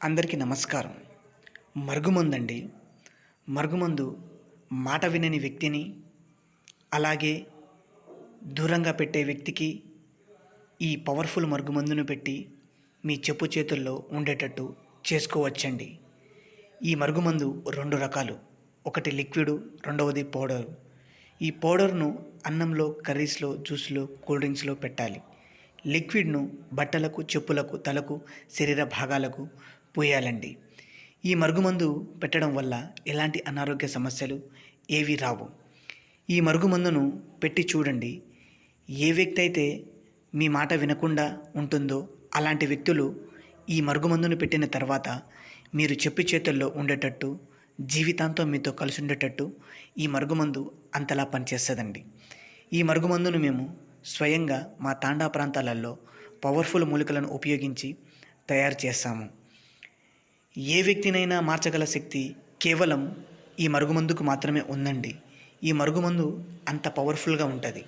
అందరికీ నమస్కారం. మరుగుమందండి. మరుగుమందు మాట వినని వ్యక్తిని, అలాగే దూరంగా పెట్టే వ్యక్తికి ఈ పవర్ఫుల్ మరుగుమందును పెట్టి మీ చెప్పు చేతుల్లో ఉండేటట్టు చేసుకోవచ్చండి. ఈ మరుగుమందు 2 రకాలు. ఒకటి లిక్విడు, రెండవది పౌడరు. ఈ పౌడర్ను అన్నంలో, కర్రీస్లో, జ్యూస్లో, కూల్ డ్రింక్స్లో పెట్టాలి. లిక్విడ్ను బట్టలకు, చెప్పులకు, తలకు, శరీర భాగాలకు పోయాలండి. ఈ మరుగుమందు పెట్టడం వల్ల ఎలాంటి అనారోగ్య సమస్యలు ఏవి రావు. ఈ మరుగుమందును పెట్టి చూడండి. ఏ వ్యక్తి అయితే మీ మాట వినకుండా ఉంటుందో అలాంటి వ్యక్తులు ఈ మరుగుమందును పెట్టిన తర్వాత మీరు చెప్పు చేతుల్లో ఉండేటట్టు, జీవితాంతం మీతో కలిసి ఉండేటట్టు ఈ మరుగుమందు అంతలా పనిచేస్తుందండి. ఈ మరుగుమందును మేము స్వయంగా మా తాండా ప్రాంతాలలో పవర్ఫుల్ మూలికలను ఉపయోగించి తయారు చేస్తాము. ఏ వ్యక్తినైనా మార్చగల శక్తి కేవలం ఈ మరుగుమందుకు మాత్రమే ఉందండి. ఈ మరుగుమందు అంత పవర్ఫుల్గా ఉంటుంది.